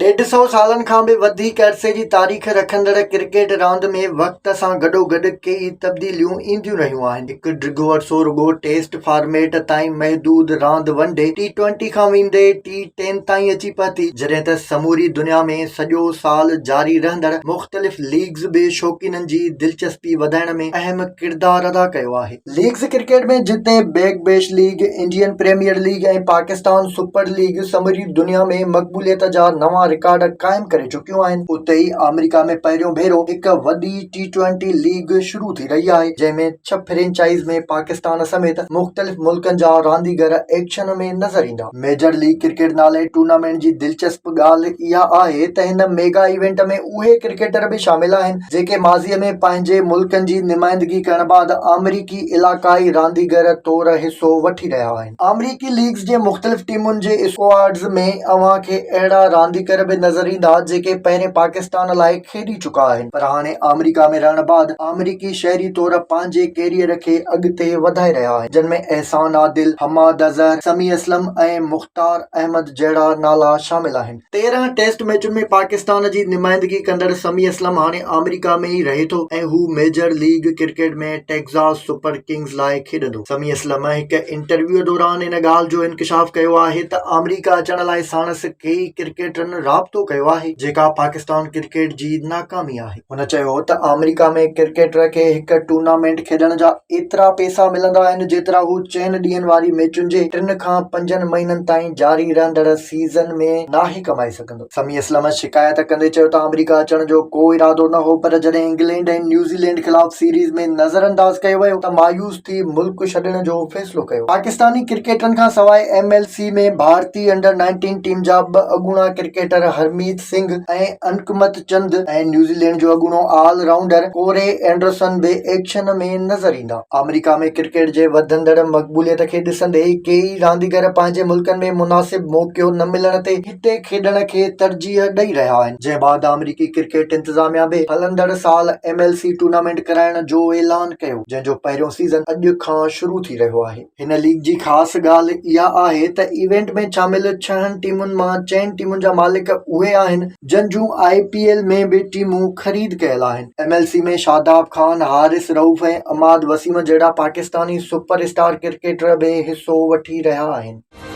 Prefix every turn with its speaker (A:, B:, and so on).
A: 150 सालनि खां बि वधीक अरसे जी तारीख़ रखंदड़ क्रिकेट रांदि में वक़्त सां गॾोगॾु कई तब्दीलियूं ईंदियूं रहियूं आहिनि। हिकु डिघो अरसो रुॻो टेस्ट फॉर्मेट ताईं महदूद रांदि वनडे T20 खां वेंदे T10 ताईं अची पहुती, जॾहिं त समूरी दुनिया में सॼो साल जारी रहंदड़ मुख़्तलिफ़ लीग्स बि शौक़ीननि जी दिलचस्पी वधाइण में अहम किरदारु अदा कयो आहे। लीग्स क्रिकेट में जिते Big Bash League, Indian Premier League ऐं पाकिस्तान सुपर लीग समूरी दुनिया में मक़बूलियत जा नवां रिकॉर्ड क़ाइम करे चुकियूं आहिनि, उते ई अमेरिका में पहिरियों भेरो हिकु वॾी T20 लीग शुरू थी रही आहे, जंहिंमें 6 फ्रेंचाइज़ में पाकिस्तान समेत मुख़्तलिफ़ मुल्कनि जा रांदीगर एक्शन में नज़र ईंदा। मेजर लीग क्रिकेट नाले टूर्नामेंट जी दिलचस्प ॻाल्हि इहा आहे त हिन मेगा इवेंट में उहे क्रिकेटर बि शामिल आहिनि जेके माज़ीअ में पंहिंजे मुल्कनि जी नुमाइंदगी करण बाद अमरीकी इलाक़ाई रांदीगर तौर हिसो वठी रहिया आहिनि। अमरीकी लीग्स जे मुख़्तलिफ़ टीमुनि जे स्क्वाड्स में अव्हां खे अहिड़ा रांदीगर बि नज़र ईंदा जेके पहिरें पाकिस्तान लाइ खेॾी चुका आहिनि, पर हाणे अमेरिका में रहण बाद अमरीकी शहरी तौर पंहिंजे कैरियर खे अॻिते वधाए रहिया आहिनि, जिन में एहसान आदिल, हमाद अज़हर, समी असलम ऐं मुख़्तार अहमद जहिड़ा नाला शामिल आहिनि। 13 टेस्ट मैचुनि में पाकिस्तान जी नुमाइंदगी कंदड़ समी असलम हाणे अमेरिका में ई रहे थो ऐं हू मेजर लीग क्रिकेट में टेक्सास सुपर किंग्स लाइ खेॾंदो। समी असलम हिकु इंटरव्यू दौरान इन ॻाल्हि जो इंकशाफ कयो आहे त अमेरिका अचण लाइ साणुसि कई क्रिकेटरनि राब्तो कयो आहे, जेका पाकिस्तान क्रिकेट जी नाकामी आहे। हुन चयो त अमेरिका में क्रिकेटर खे हिकु टूर्नामेंट खेॾण जा एतिरा पैसा मिलंदा आहिनि जेतिरा हू 4 ॾींहनि वारी मैचुनि जे 3 खां 5 महीननि ताईं जारी रहंदड़ सीज़न में नाहे कमाए सघंदो। समी असलम शिकायत कंदे चयो त अमेरिका अचण जो को इरादो न हो, पर जॾहिं इंग्लैंड ऐं न्यूज़ीलैंड ख़िलाफ़ सीरीज़ में नज़रअंदाज कयो वियो त मायूस थी मुल्क छॾण जो फ़ैसिलो कयो। पाकिस्तानी क्रिकेटरनि खां सवाइ MLC में भारतीय अंडर-19 टीम जा 2 अॻूणा क्रिकेटर हरमीत सिंह ऐं अनकमत चंद ऐं न्यूज़ीलैंड जो अॻूणो ऑल राउंडर कोरे एंडरसन बि एक्शन में नज़र ईंदा। अमेरिका में क्रिकेट जे वधंदड़ मक़बूलियत खे ॾिसंदे कई रांदीगर पंहिंजे मुल्कनि में मुनासिब मौक़ियो न मिलण ते हिते खेॾण खे तरजीह ॾेई रहिया आहिनि, जंहिं बाद अमेरिकी क्रिकेट इंतज़ामिया बि हलंदड़ साल MLC टूर्नामेंट कराइण जो ऐलान कयो, जंहिंजो पहिरियों सीज़न अॼु खां शुरू थी रहियो आहे। हिन लीग जी ख़ासि ॻाल्हि इहा आहे त इवेंट में शामिल 6 टीमुनि मां 4 टीमुनि जा मालिक उहे आहिनि जन जूं IPL में बि टीमूं ख़रीद कयल आहिनि। MLC में शादाब खान, हारिस रऊफ़ ऐं अमाद वसीम जहिड़ा पाकिस्तानी सुपर स्टार क्रिकेटर बि हिसो वठी रहिया आहिनि।